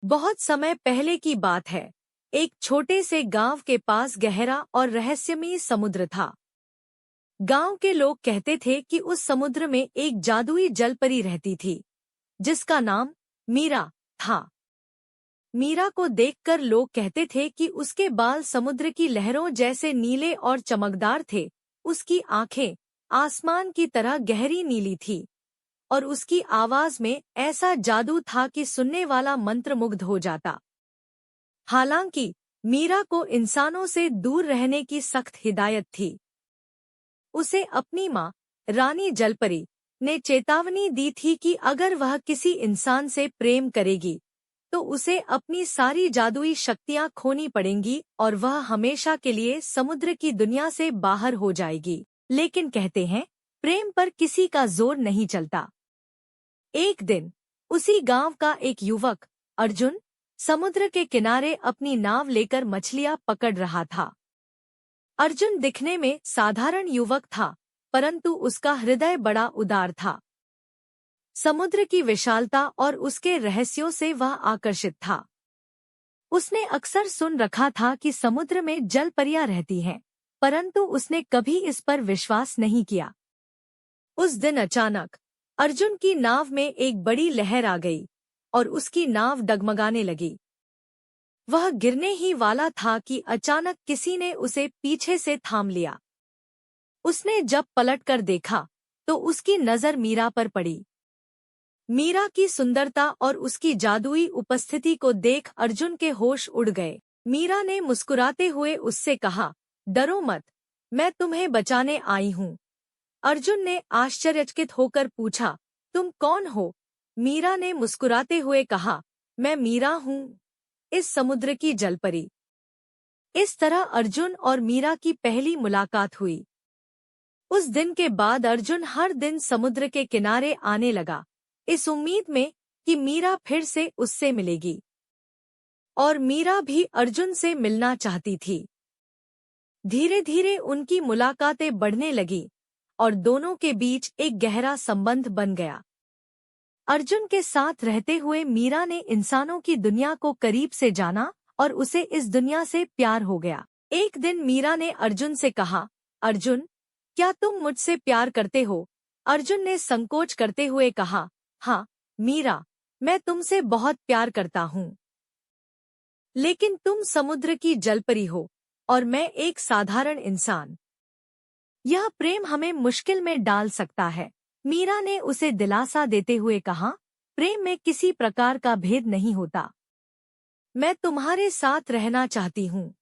बहुत समय पहले की बात है। एक छोटे से गांव के पास गहरा और रहस्यमयी समुद्र था। गांव के लोग कहते थे कि उस समुद्र में एक जादुई जलपरी रहती थी, जिसका नाम मीरा था। मीरा को देखकर लोग कहते थे कि उसके बाल समुद्र की लहरों जैसे नीले और चमकदार थे, उसकी आंखें आसमान की तरह गहरी नीली थी, और उसकी आवाज में ऐसा जादू था कि सुनने वाला मंत्रमुग्ध हो जाता। हालांकि मीरा को इंसानों से दूर रहने की सख्त हिदायत थी। उसे अपनी माँ रानी जलपरी ने चेतावनी दी थी कि अगर वह किसी इंसान से प्रेम करेगी तो उसे अपनी सारी जादुई शक्तियां खोनी पड़ेंगी और वह हमेशा के लिए समुद्र की दुनिया से बाहर हो जाएगी। लेकिन कहते हैं, प्रेम पर किसी का जोर नहीं चलता। एक दिन उसी गांव का एक युवक अर्जुन समुद्र के किनारे अपनी नाव लेकर मछलियां पकड़ रहा था। अर्जुन दिखने में साधारण युवक था, परंतु उसका हृदय बड़ा उदार था। समुद्र की विशालता और उसके रहस्यों से वह आकर्षित था। उसने अक्सर सुन रखा था कि समुद्र में जलपरियां रहती हैं, परंतु उसने कभी इस पर विश्वास नहीं किया। उस दिन अचानक अर्जुन की नाव में एक बड़ी लहर आ गई और उसकी नाव डगमगाने लगी। वह गिरने ही वाला था कि अचानक किसी ने उसे पीछे से थाम लिया। उसने जब पलटकर देखा तो उसकी नजर मीरा पर पड़ी। मीरा की सुंदरता और उसकी जादुई उपस्थिति को देख अर्जुन के होश उड़ गए। मीरा ने मुस्कुराते हुए उससे कहा, डरो मत, मैं तुम्हें बचाने आई हूँ। अर्जुन ने आश्चर्यचकित होकर पूछा, तुम कौन हो? मीरा ने मुस्कुराते हुए कहा, मैं मीरा हूँ, इस समुद्र की जलपरी। इस तरह अर्जुन और मीरा की पहली मुलाकात हुई। उस दिन के बाद अर्जुन हर दिन समुद्र के किनारे आने लगा, इस उम्मीद में कि मीरा फिर से उससे मिलेगी। और मीरा भी अर्जुन से मिलना चाहती थी। धीरे धीरे उनकी मुलाकातें बढ़ने लगी और दोनों के बीच एक गहरा संबंध बन गया। अर्जुन के साथ रहते हुए मीरा ने इंसानों की दुनिया को करीब से जाना और उसे इस दुनिया से प्यार हो गया। एक दिन मीरा ने अर्जुन से कहा, अर्जुन, क्या तुम मुझसे प्यार करते हो? अर्जुन ने संकोच करते हुए कहा, हाँ मीरा, मैं तुमसे बहुत प्यार करता हूँ। लेकिन तुम समुद्र की जलपरी हो और मैं एक साधारण इंसान। यह प्रेम हमें मुश्किल में डाल सकता है। मीरा ने उसे दिलासा देते हुए कहा, प्रेम में किसी प्रकार का भेद नहीं होता। मैं तुम्हारे साथ रहना चाहती हूँ,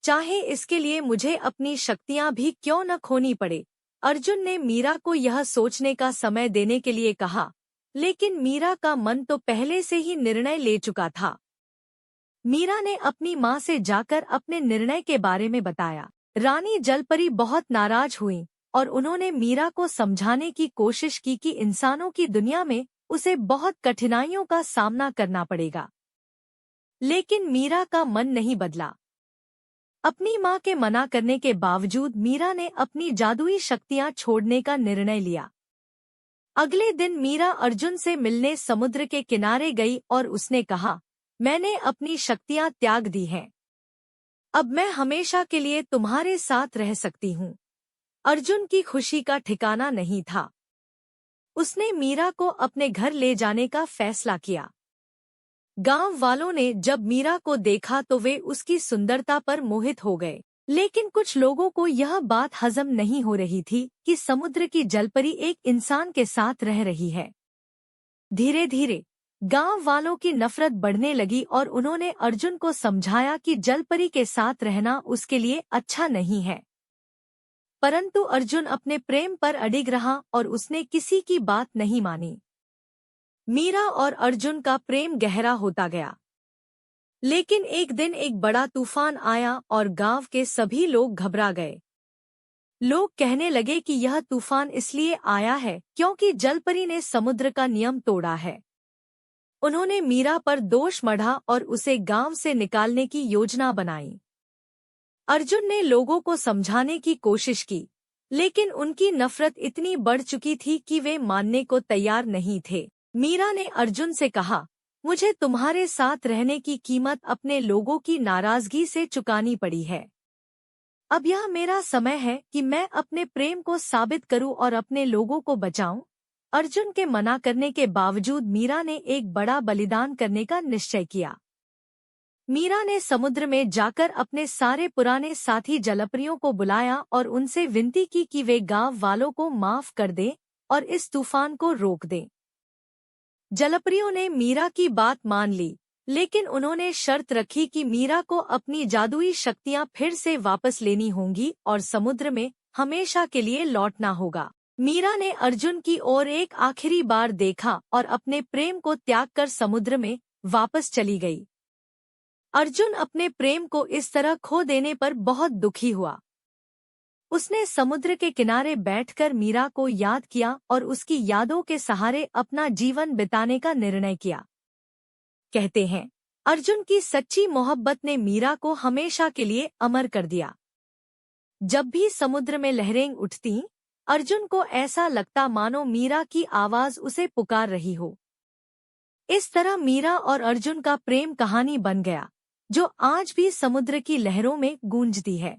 चाहे इसके लिए मुझे अपनी शक्तियाँ भी क्यों न खोनी पड़े। अर्जुन ने मीरा को यह सोचने का समय देने के लिए कहा, लेकिन मीरा का मन तो पहले से ही निर्णय ले चुका था। मीरा ने अपनी माँ से जाकर अपने निर्णय के बारे में बताया। रानी जलपरी बहुत नाराज हुई और उन्होंने मीरा को समझाने की कोशिश की कि इंसानों की दुनिया में उसे बहुत कठिनाइयों का सामना करना पड़ेगा। लेकिन मीरा का मन नहीं बदला। अपनी माँ के मना करने के बावजूद मीरा ने अपनी जादुई शक्तियाँ छोड़ने का निर्णय लिया। अगले दिन मीरा अर्जुन से मिलने समुद्र के किनारे गई और उसने कहा, मैंने अपनी शक्तियाँ त्याग दी हैं। अब मैं हमेशा के लिए तुम्हारे साथ रह सकती हूँ। अर्जुन की खुशी का ठिकाना नहीं था। उसने मीरा को अपने घर ले जाने का फैसला किया। गांव वालों ने जब मीरा को देखा तो वे उसकी सुंदरता पर मोहित हो गए। लेकिन कुछ लोगों को यह बात हजम नहीं हो रही थी कि समुद्र की जलपरी एक इंसान के साथ रह रही है। धीरे धीरे गांव वालों की नफरत बढ़ने लगी और उन्होंने अर्जुन को समझाया कि जलपरी के साथ रहना उसके लिए अच्छा नहीं है। परंतु अर्जुन अपने प्रेम पर अडिग रहा और उसने किसी की बात नहीं मानी। मीरा और अर्जुन का प्रेम गहरा होता गया। लेकिन एक दिन एक बड़ा तूफान आया और गांव के सभी लोग घबरा गए। लोग कहने लगे कि यह तूफान इसलिए आया है क्योंकि जलपरी ने समुद्र का नियम तोड़ा है। उन्होंने मीरा पर दोष मढ़ा और उसे गांव से निकालने की योजना बनाई। अर्जुन ने लोगों को समझाने की कोशिश की, लेकिन उनकी नफरत इतनी बढ़ चुकी थी कि वे मानने को तैयार नहीं थे। मीरा ने अर्जुन से कहा, मुझे तुम्हारे साथ रहने की कीमत अपने लोगों की नाराजगी से चुकानी पड़ी है। अब यह मेरा समय है कि मैं अपने प्रेम को साबित करूं और अपने लोगों को बचाऊं। अर्जुन के मना करने के बावजूद मीरा ने एक बड़ा बलिदान करने का निश्चय किया। मीरा ने समुद्र में जाकर अपने सारे पुराने साथी जलपरियों को बुलाया और उनसे विनती की कि वे गांव वालों को माफ कर दें और इस तूफान को रोक दें। जलपरियों ने मीरा की बात मान ली, लेकिन उन्होंने शर्त रखी कि मीरा को अपनी जादुई शक्तियां फिर से वापस लेनी होंगी और समुद्र में हमेशा के लिए लौटना होगा। मीरा ने अर्जुन की ओर एक आखिरी बार देखा और अपने प्रेम को त्याग कर समुद्र में वापस चली गई। अर्जुन अपने प्रेम को इस तरह खो देने पर बहुत दुखी हुआ। उसने समुद्र के किनारे बैठकर मीरा को याद किया और उसकी यादों के सहारे अपना जीवन बिताने का निर्णय किया। कहते हैं, अर्जुन की सच्ची मोहब्बत ने मीरा को हमेशा के लिए अमर कर दिया। जब भी समुद्र में लहरें उठतीं, अर्जुन को ऐसा लगता मानो मीरा की आवाज उसे पुकार रही हो। इस तरह मीरा और अर्जुन का प्रेम कहानी बन गया, जो आज भी समुद्र की लहरों में गूंजती है।